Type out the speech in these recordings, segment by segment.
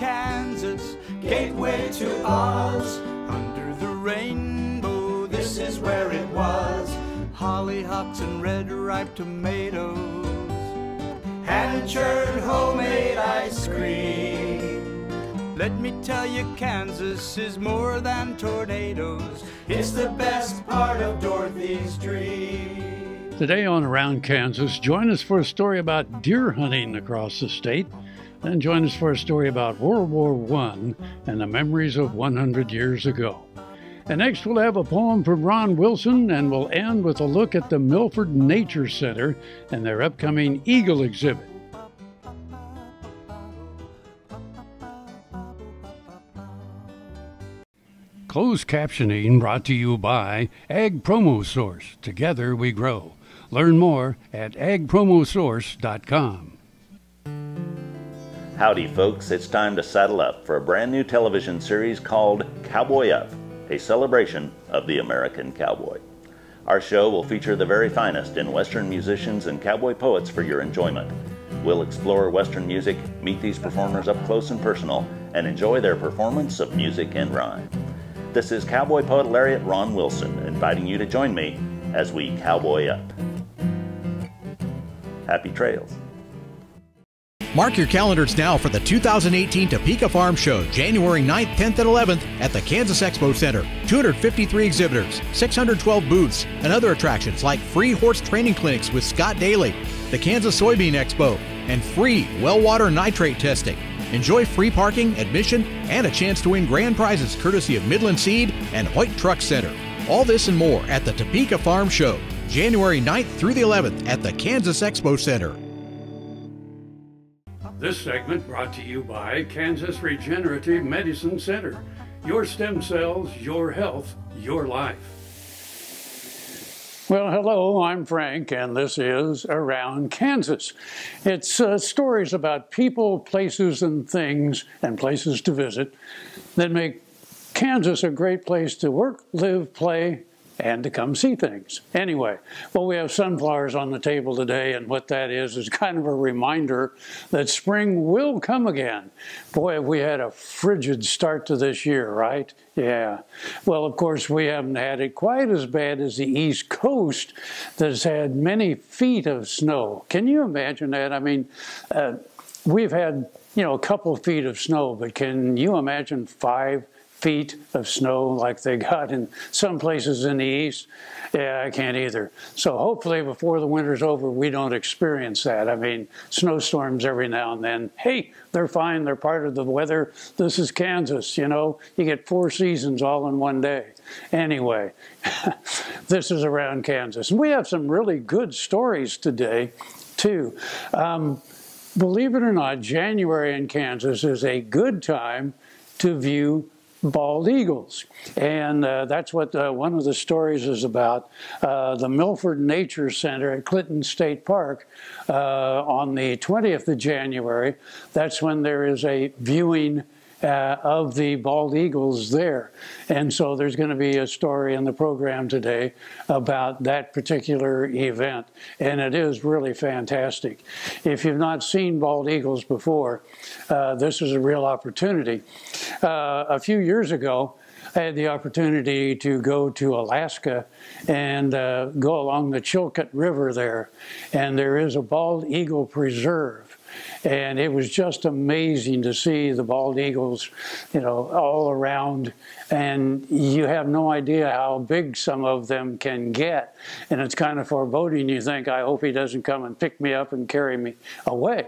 Kansas, gateway to Oz. Under the rainbow, this is where it was. Hollyhocks and red ripe tomatoes, hand-churned homemade ice cream. Let me tell you, Kansas is more than tornadoes. It's the best part of Dorothy's dream. Today on Around Kansas, join us for a story about deer hunting across the state. Then join us for a story about World War I and the memories of 100 years ago. And next we'll have a poem from Ron Wilson, and we'll end with a look at the Milford Nature Center and their upcoming eagle exhibit. Closed captioning brought to you by Ag Promo Source. Together we grow. Learn more at agpromosource.com. Howdy folks, it's time to saddle up for a brand new television series called Cowboy Ax, a celebration of the American cowboy. Our show will feature the very finest in Western musicians and cowboy poets for your enjoyment. We'll explore Western music, meet these performers up close and personal, and enjoy their performance of music and rhyme. This is Cowboy Poet Laureate Ron Wilson inviting you to join me as we cowboy up. Happy trails. Mark your calendars now for the 2018 Topeka Farm Show, January 9th, 10th, and 11th at the Kansas Expo Center. 253 exhibitors, 612 booths, and other attractions like free horse training clinics with Scott Daly, the Kansas Soybean Expo, and free well water nitrate testing. Enjoy free parking, admission, and a chance to win grand prizes courtesy of Midland Seed and Hoyt Truck Center. All this and more at the Topeka Farm Show, January 9th through the 11th at the Kansas Expo Center. This segment brought to you by Kansas Regenerative Medicine Center. Your stem cells, your health, your life. Well, hello, I'm Frank, and this is Around Kansas. It's stories about people, places, and things, and places to visit that make Kansas a great place to work, live, play, and to come see things. Anyway, well, we have sunflowers on the table today, and what that is kind of a reminder that spring will come again. Boy, we had a frigid start to this year, right? Yeah. Well, of course, we haven't had it quite as bad as the East Coast that's had many feet of snow. Can you imagine that? I mean, we've had, a couple feet of snow, but can you imagine 5 feet of snow like they got in some places in the east? Yeah, I can't either. So hopefully before the winter's over, we don't experience that. I mean, snowstorms every now and then. Hey, they're fine. They're part of the weather. This is Kansas, you get 4 seasons all in one day. Anyway, this is Around Kansas. And we have some really good stories today, too. Believe it or not, January in Kansas is a good time to view bald eagles, and that's what one of the stories is about. The Milford Nature Center at Clinton State Park on the 20th of January, that's when there is a viewing of the bald eagles there. And so there's going to be a story in the program today about that particular event, and it is really fantastic. If you've not seen bald eagles before, this is a real opportunity. A few years ago, I had the opportunity to go to Alaska and go along the Chilkat River there, and there is a bald eagle preserve. And it was just amazing to see the bald eagles, all around. And you have no idea how big some of them can get. And it's kind of foreboding. You think, I hope he doesn't come and pick me up and carry me away.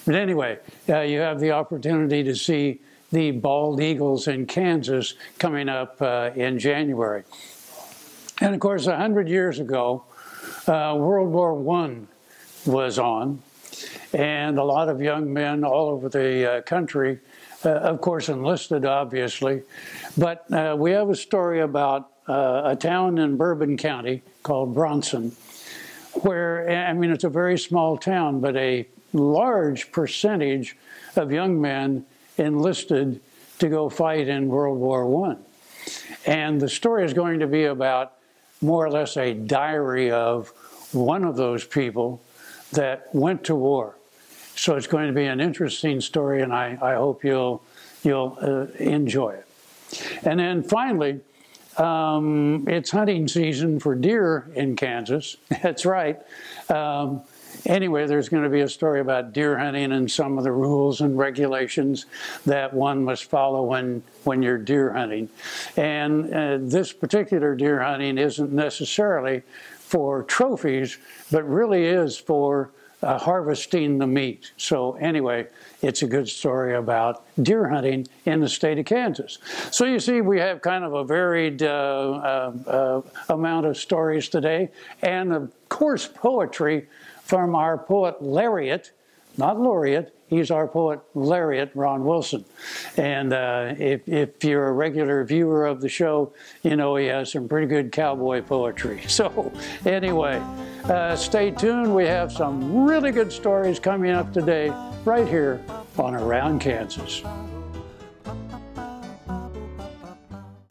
But anyway, you have the opportunity to see the bald eagles in Kansas coming up in January. And of course, 100 years ago, World War I was on. And a lot of young men all over the country, of course, enlisted, obviously. But we have a story about a town in Bourbon County called Bronson, where, it's a very small town, but a large percentage of young men enlisted to go fight in World War I. And the story is going to be about more or less a diary of one of those people that went to war. So it's going to be an interesting story, and I hope you'll enjoy it. And then finally, it's hunting season for deer in Kansas. That's right. Anyway, there's going to be a story about deer hunting and some of the rules and regulations that one must follow when you're deer hunting. And this particular deer hunting isn't necessarily for trophies, but really is for harvesting the meat. So anyway, it's a good story about deer hunting in the state of Kansas. So you see, we have kind of a varied amount of stories today, and of course poetry from our poet laureate, not laureate, he's our poet laureate, Ron Wilson. And if you're a regular viewer of the show, you know he has some pretty good cowboy poetry. So anyway, stay tuned. We have some really good stories coming up today, right here on Around Kansas.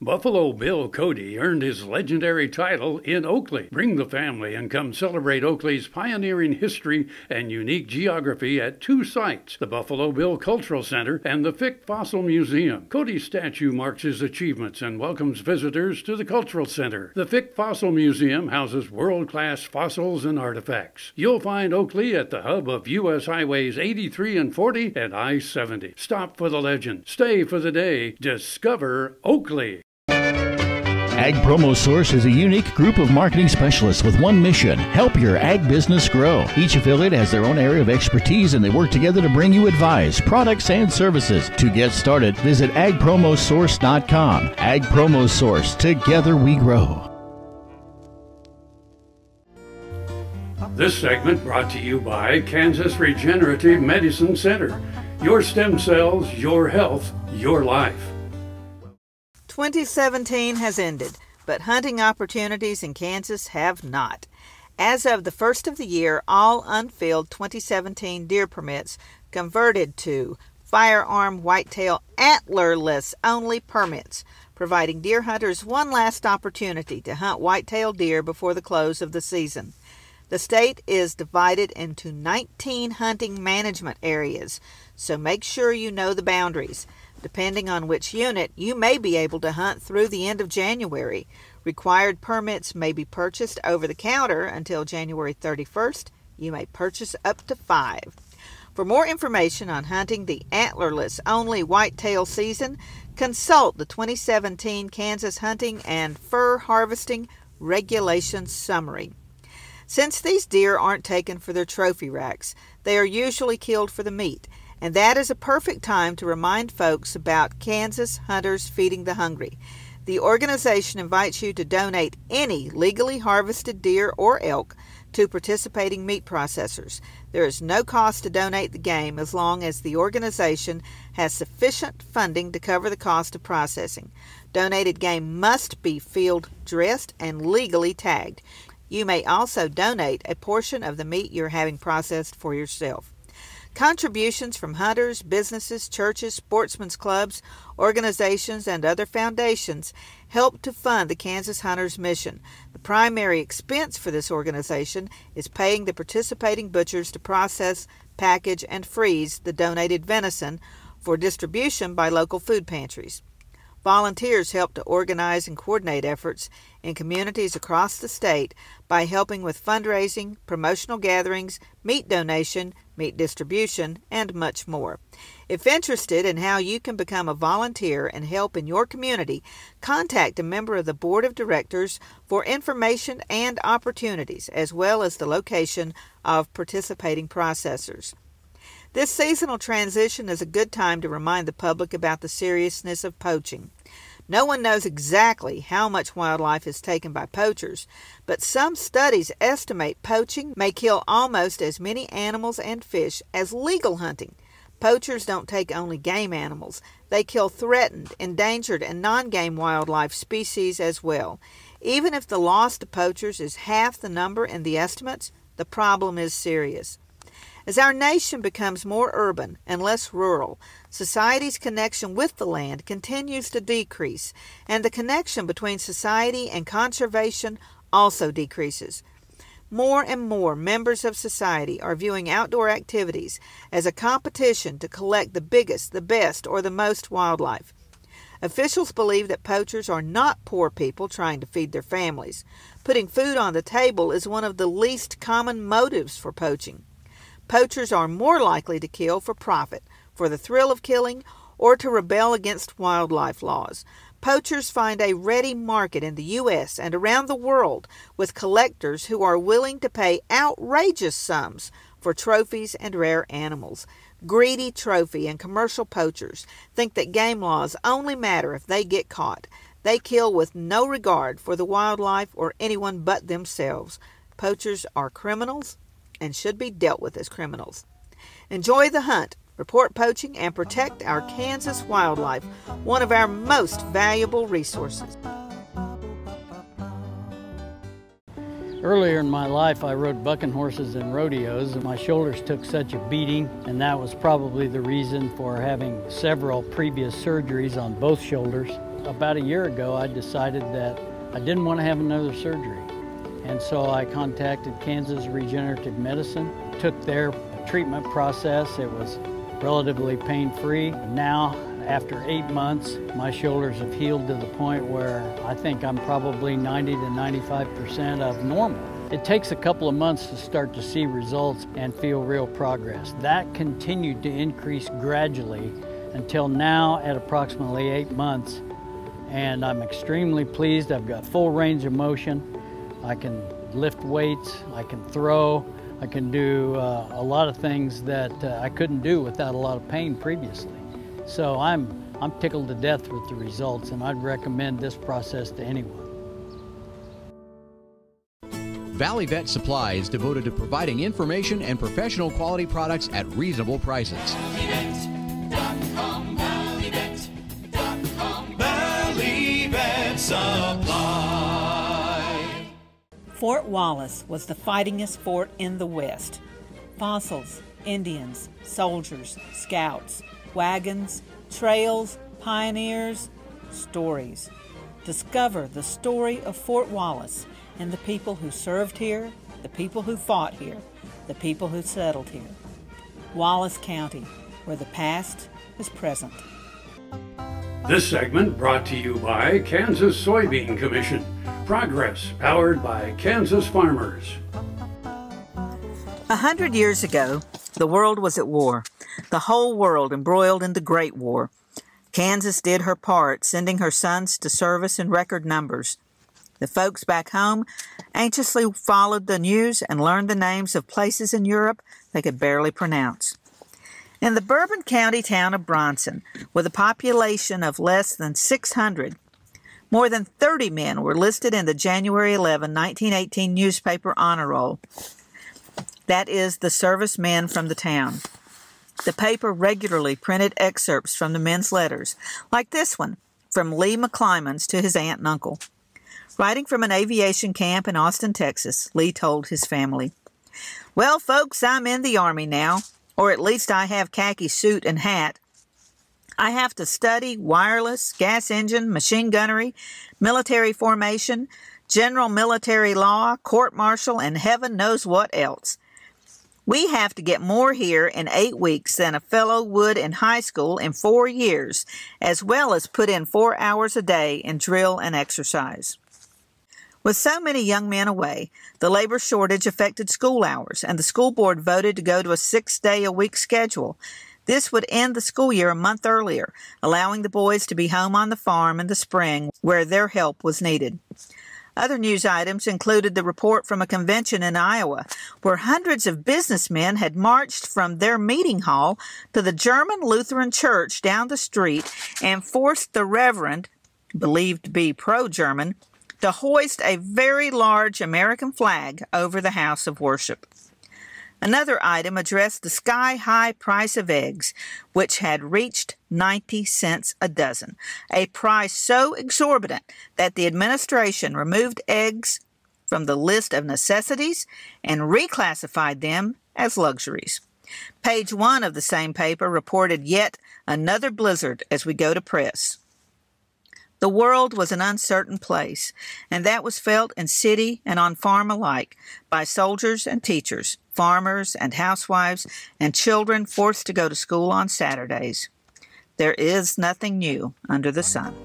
Buffalo Bill Cody earned his legendary title in Oakley. Bring the family and come celebrate Oakley's pioneering history and unique geography at two sites, the Buffalo Bill Cultural Center and the Fick Fossil Museum. Cody's statue marks his achievements and welcomes visitors to the Cultural Center. The Fick Fossil Museum houses world-class fossils and artifacts. You'll find Oakley at the hub of U.S. Highways 83 and 40 and I-70. Stop for the legend. Stay for the day. Discover Oakley. Ag Promo Source is a unique group of marketing specialists with one mission: help your ag business grow. Each affiliate has their own area of expertise, and they work together to bring you advice, products, and services. To get started, visit agpromosource.com. Ag Promo Source. Together we grow. This segment brought to you by Kansas Regenerative Medicine Center. Your stem cells, your health, your life. 2017 has ended, but hunting opportunities in Kansas have not. As of the first of the year, all unfilled 2017 deer permits converted to firearm whitetail antlerless only permits, providing deer hunters one last opportunity to hunt whitetail deer before the close of the season. The state is divided into 19 hunting management areas, so make sure you know the boundaries. Depending on which unit, you may be able to hunt through the end of January. Required permits may be purchased over the counter until January 31st. You may purchase up to 5. For more information on hunting the antlerless only whitetail season, consult the 2017 Kansas Hunting and Fur Harvesting Regulations Summary. Since these deer aren't taken for their trophy racks, they are usually killed for the meat. And that is a perfect time to remind folks about Kansas Hunters Feeding the Hungry. The organization invites you to donate any legally harvested deer or elk to participating meat processors. There is no cost to donate the game as long as the organization has sufficient funding to cover the cost of processing. Donated game must be field dressed and legally tagged. You may also donate a portion of the meat you're having processed for yourself. Contributions from hunters, businesses, churches, sportsmen's clubs, organizations, and other foundations help to fund the Kansas Hunters mission. The primary expense for this organization is paying the participating butchers to process, package, and freeze the donated venison for distribution by local food pantries. Volunteers help to organize and coordinate efforts in communities across the state by helping with fundraising, promotional gatherings, meat donation, meat distribution, and much more. If interested in how you can become a volunteer and help in your community, contact a member of the Board of Directors for information and opportunities, as well as the location of participating processors. This seasonal transition is a good time to remind the public about the seriousness of poaching. No one knows exactly how much wildlife is taken by poachers, but some studies estimate poaching may kill almost as many animals and fish as legal hunting. Poachers don't take only game animals. They kill threatened, endangered, and non-game wildlife species as well. Even if the loss to poachers is half the number in the estimates, the problem is serious. As our nation becomes more urban and less rural, society's connection with the land continues to decrease, and the connection between society and conservation also decreases. More and more members of society are viewing outdoor activities as a competition to collect the biggest, the best, or the most wildlife. Officials believe that poachers are not poor people trying to feed their families. Putting food on the table is one of the least common motives for poaching. Poachers are more likely to kill for profit, for the thrill of killing, or to rebel against wildlife laws. Poachers find a ready market in the U.S. and around the world with collectors who are willing to pay outrageous sums for trophies and rare animals. Greedy trophy and commercial poachers think that game laws only matter if they get caught. They kill with no regard for the wildlife or anyone but themselves. Poachers are criminals and should be dealt with as criminals. Enjoy the hunt, report poaching, and protect our Kansas wildlife, one of our most valuable resources. Earlier in my life, I rode bucking horses in rodeos, and my shoulders took such a beating, and that was probably the reason for having several previous surgeries on both shoulders. About a year ago, I decided that I didn't want to have another surgery, and so I contacted Kansas Regenerative Medicine, took their treatment process. It was relatively pain-free. Now, after 8 months, my shoulders have healed to the point where I think I'm probably 90 to 95% of normal. It takes a couple of months to start to see results and feel real progress. That continued to increase gradually until now at approximately 8 months, and I'm extremely pleased. I've got full range of motion. I can lift weights, I can throw, I can do a lot of things that I couldn't do without a lot of pain previously. So I'm tickled to death with the results, and I'd recommend this process to anyone. Valley Vet Supply is devoted to providing information and professional quality products at reasonable prices. ValleyVet.com, ValleyVet.com, Valley Vet Supply. Fort Wallace was the fightingest fort in the West. Fossils, Indians, soldiers, scouts, wagons, trails, pioneers, stories. Discover the story of Fort Wallace and the people who served here, the people who fought here, the people who settled here. Wallace County, where the past is present. This segment brought to you by Kansas Soybean Commission. Progress powered by Kansas farmers. 100 years ago, the world was at war. The whole world embroiled in the Great War. Kansas did her part, sending her sons to service in record numbers. The folks back home anxiously followed the news and learned the names of places in Europe they could barely pronounce. In the Bourbon County town of Bronson, with a population of less than 600, more than 30 men were listed in the January 11, 1918 newspaper honor roll. That is, the servicemen from the town. The paper regularly printed excerpts from the men's letters, like this one, from Lee McClymans to his aunt and uncle. Writing from an aviation camp in Austin, Texas, Lee told his family, "Well, folks, I'm in the Army now, or at least I have khaki suit and hat. I have to study wireless, gas engine, machine gunnery, military formation, general military law, court-martial, and heaven knows what else. We have to get more here in 8 weeks than a fellow would in high school in 4 years, as well as put in 4 hours a day in drill and exercise." With so many young men away, the labor shortage affected school hours, and the school board voted to go to a 6-day-a-week schedule. This would end the school year a month earlier, allowing the boys to be home on the farm in the spring where their help was needed. Other news items included the report from a convention in Iowa where hundreds of businessmen had marched from their meeting hall to the German Lutheran Church down the street and forced the reverend, believed to be pro-German, to hoist a very large American flag over the house of worship. Another item addressed the sky-high price of eggs, which had reached 90 cents a dozen, a price so exorbitant that the administration removed eggs from the list of necessities and reclassified them as luxuries. Page 1 of the same paper reported yet another blizzard as we go to press. The world was an uncertain place, and that was felt in city and on farm alike by soldiers and teachers, farmers and housewives, and children forced to go to school on Saturdays. There is nothing new under the sun.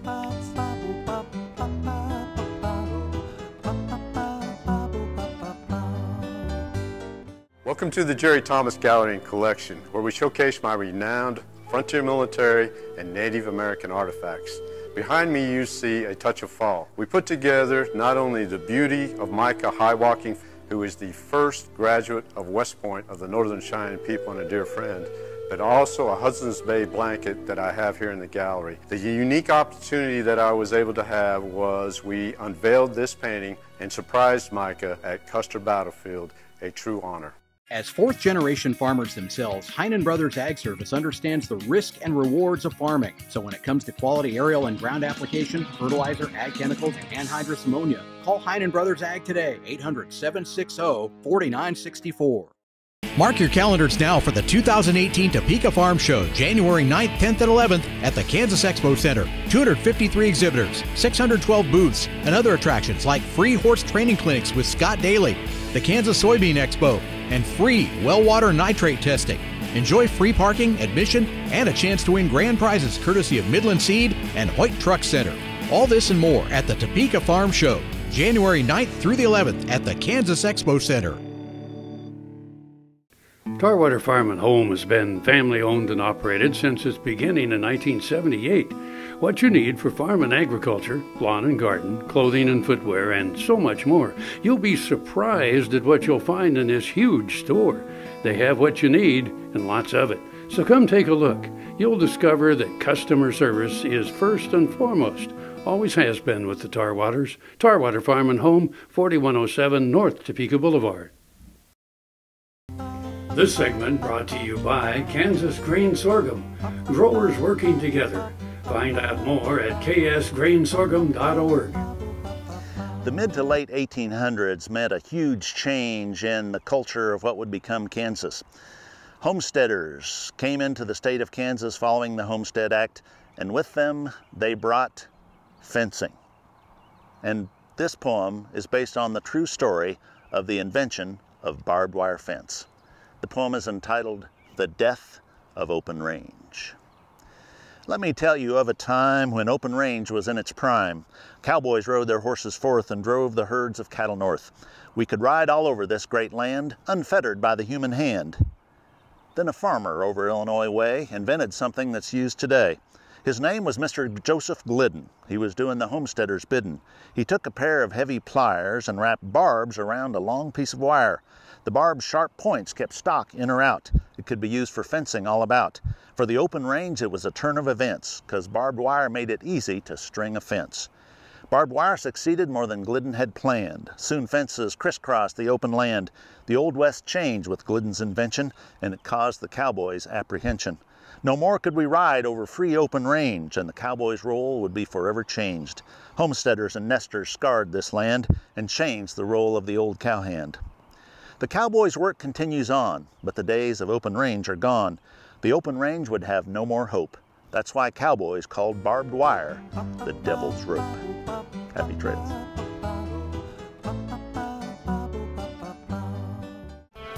Welcome to the Jerry Thomas Gallery and Collection, where we showcase my renowned frontier military and Native American artifacts. Behind me you see a touch of fall. We put together not only the beauty of Micah Highwalking, who is the first graduate of West Point of the Northern Cheyenne people and a dear friend, but also a Hudson's Bay blanket that I have here in the gallery. The unique opportunity that I was able to have was we unveiled this painting and surprised Micah at Custer Battlefield, a true honor. As fourth-generation farmers themselves, Heinen Brothers Ag Service understands the risk and rewards of farming. So when it comes to quality aerial and ground application, fertilizer, ag chemicals, and anhydrous ammonia, call Heinen Brothers Ag today, 800-760-4964. Mark your calendars now for the 2018 Topeka Farm Show, January 9th, 10th, and 11th at the Kansas Expo Center. 253 exhibitors, 612 booths, and other attractions like free horse training clinics with Scott Daly, the Kansas Soybean Expo, and free well water nitrate testing. Enjoy free parking, admission, and a chance to win grand prizes courtesy of Midland Seed and Hoyt Truck Center. All this and more at the Topeka Farm Show, January 9th through the 11th at the Kansas Expo Center. Tarwater Farm and Home has been family-owned and operated since its beginning in 1978. What you need for farm and agriculture, lawn and garden, clothing and footwear, and so much more. You'll be surprised at what you'll find in this huge store. They have what you need and lots of it. So come take a look. You'll discover that customer service is first and foremost. Always has been with the Tarwaters. Tarwater Farm and Home, 4107 North Topeka Boulevard. This segment brought to you by Kansas Grain Sorghum. Growers working together. Find out more at ksgrainsorghum.org. The mid to late 1800s meant a huge change in the culture of what would become Kansas. Homesteaders came into the state of Kansas following the Homestead Act, and with them they brought fencing. And this poem is based on the true story of the invention of barbed wire fence. The poem is entitled The Death of Open Range. Let me tell you of a time when open range was in its prime. Cowboys rode their horses forth and drove the herds of cattle north. We could ride all over this great land, unfettered by the human hand. Then a farmer over Illinois way invented something that's used today. His name was Mr. Joseph Glidden. He was doing the homesteaders' bidding. He took a pair of heavy pliers and wrapped barbs around a long piece of wire. The barb's sharp points kept stock in or out. It could be used for fencing all about. For the open range, it was a turn of events, 'cause barbed wire made it easy to string a fence. Barbed wire succeeded more than Glidden had planned. Soon fences crisscrossed the open land. The Old West changed with Glidden's invention, and it caused the cowboys apprehension. No more could we ride over free open range, and the cowboy's role would be forever changed. Homesteaders and nesters scarred this land and changed the role of the old cowhand. The cowboy's work continues on, but the days of open range are gone. The open range would have no more hope. That's why cowboys called barbed wire the devil's rope. Happy trails.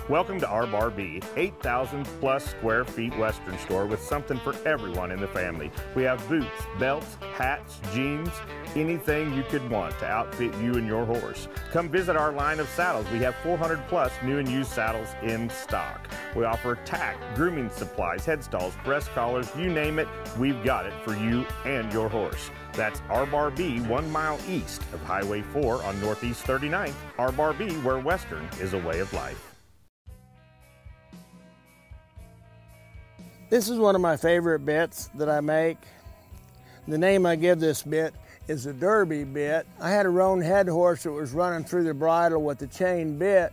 Welcome to our Barbie, 8,000 plus square feet Western store with something for everyone in the family. We have boots, belts, hats, jeans, anything you could want to outfit you and your horse. Come visit our line of saddles. We have 400 plus new and used saddles in stock. We offer tack, grooming supplies, headstalls, breast collars, you name it, we've got it for you and your horse. That's our Barbie, 1 mile east of Highway 4 on Northeast 39th. Our Barbie, where Western is a way of life. This is one of my favorite bits that I make. The name I give this bit is the Derby bit. I had a roan head horse that was running through the bridle with the chain bit,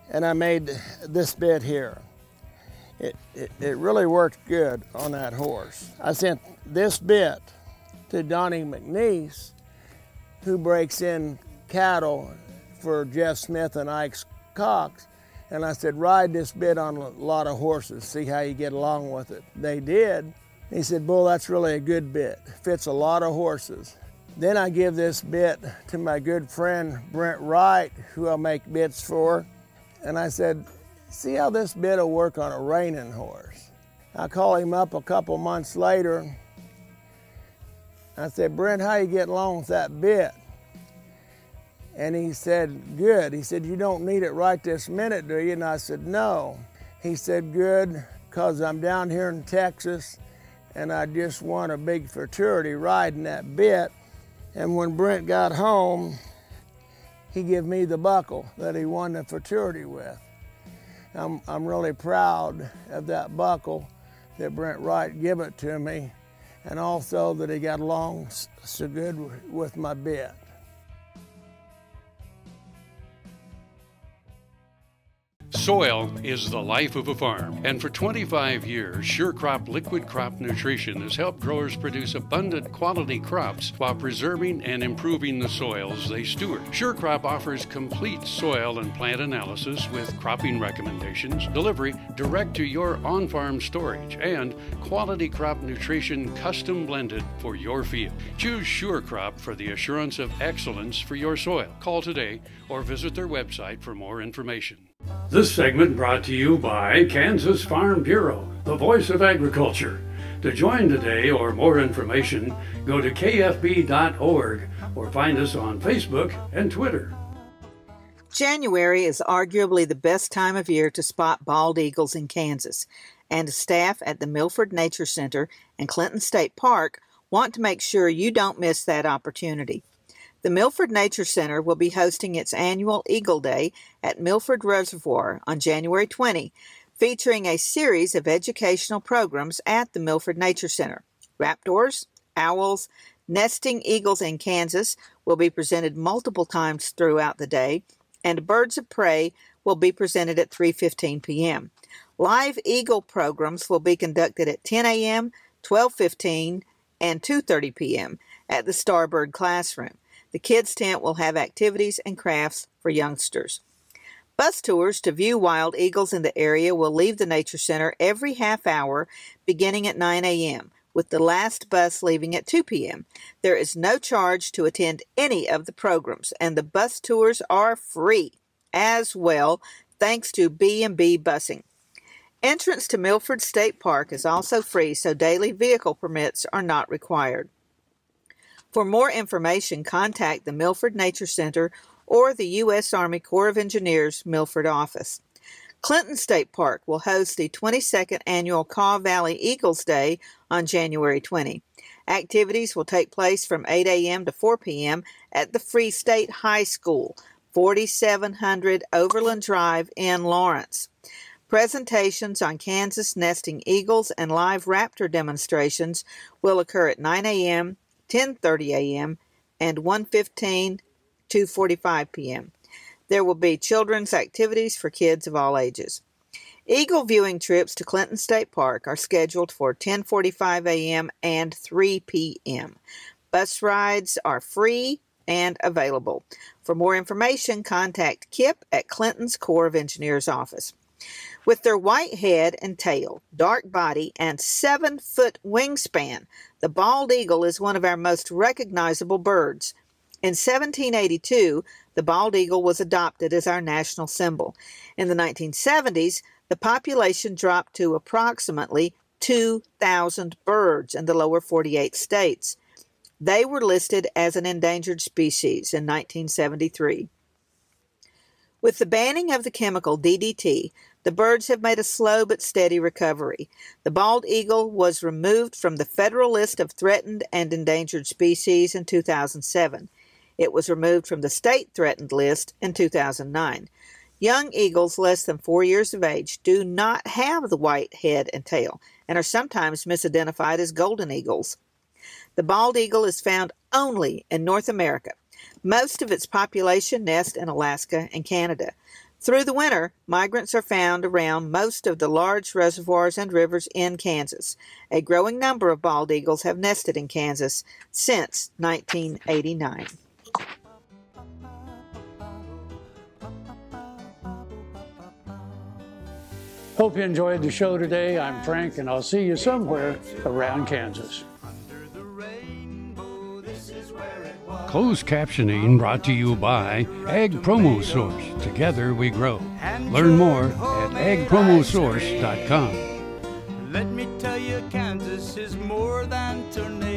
and I made this bit here. It really worked good on that horse. I sent this bit to Donnie McNeese, who breaks in cattle for Jeff Smith and Ike Cox. And I said, ride this bit on a lot of horses, see how you get along with it. They did. He said, Bull, that's really a good bit. Fits a lot of horses. Then I give this bit to my good friend Brent Wright, who I make bits for. And I said, see how this bit will work on a reining horse. I call him up a couple months later. I said, Brent, how you getting along with that bit? And he said, good. He said, you don't need it right this minute, do you? And I said, no. He said, good, because I'm down here in Texas and I just won a big futurity riding that bit. And when Brent got home, he gave me the buckle that he won the futurity with. I'm really proud of that buckle that Brent Wright gave it to me, and also that he got along so good with my bit. Soil is the life of a farm, and for 25 years, Sure Crop Liquid Crop Nutrition has helped growers produce abundant quality crops while preserving and improving the soils they steward. Sure Crop offers complete soil and plant analysis with cropping recommendations, delivery direct to your on-farm storage, and quality crop nutrition custom blended for your field. Choose Sure Crop for the assurance of excellence for your soil. Call today or visit their website for more information. This segment brought to you by Kansas Farm Bureau, the voice of agriculture. To join today or more information, go to kfb.org or find us on Facebook and Twitter. January is arguably the best time of year to spot bald eagles in Kansas, and staff at the Milford Nature Center and Clinton State Park want to make sure you don't miss that opportunity. The Milford Nature Center will be hosting its annual Eagle Day at Milford Reservoir on January 20, featuring a series of educational programs at the Milford Nature Center. Raptors, owls, nesting eagles in Kansas will be presented multiple times throughout the day, and birds of prey will be presented at 3:15 p.m. Live eagle programs will be conducted at 10 a.m., 12:15, and 2:30 p.m. at the Starbird Classroom. The kids' tent will have activities and crafts for youngsters. Bus tours to view wild eagles in the area will leave the Nature Center every half hour beginning at 9 a.m., with the last bus leaving at 2 p.m. There is no charge to attend any of the programs, and the bus tours are free as well, thanks to B&B Busing. Entrance to Milford State Park is also free, so daily vehicle permits are not required. For more information, contact the Milford Nature Center or the U.S. Army Corps of Engineers Milford office. Clinton State Park will host the 22nd Annual Kaw Valley Eagles Day on January 20. Activities will take place from 8 a.m. to 4 p.m. at the Free State High School, 4700 Overland Drive in Lawrence. Presentations on Kansas nesting eagles and live raptor demonstrations will occur at 9 a.m., 10:30 a.m., and 1:15, 2:45 p.m. There will be children's activities for kids of all ages. Eagle viewing trips to Clinton State Park are scheduled for 10:45 a.m. and 3 p.m. Bus rides are free and available. For more information, contact Kip at Clinton's Corps of Engineers office. With their white head and tail, dark body, and 7-foot wingspan, the bald eagle is one of our most recognizable birds. In 1782, the bald eagle was adopted as our national symbol. In the 1970s, the population dropped to approximately 2,000 birds in the lower 48 states. They were listed as an endangered species in 1973. With the banning of the chemical DDT, the birds have made a slow but steady recovery. The bald eagle was removed from the federal list of threatened and endangered species in 2007. It was removed from the state threatened list in 2009. Young eagles less than 4 years of age do not have the white head and tail and are sometimes misidentified as golden eagles. The bald eagle is found only in North America. Most of its population nests in Alaska and Canada. Through the winter, migrants are found around most of the large reservoirs and rivers in Kansas. A growing number of bald eagles have nested in Kansas since 1989. Hope you enjoyed the show today. I'm Frank, and I'll see you somewhere around Kansas. Under the rainbow, this is where it Closed captioning brought to you by Ag Promo Source. Together we grow. Learn more at agpromosource.com. Let me tell you, Kansas is more than tornadoes.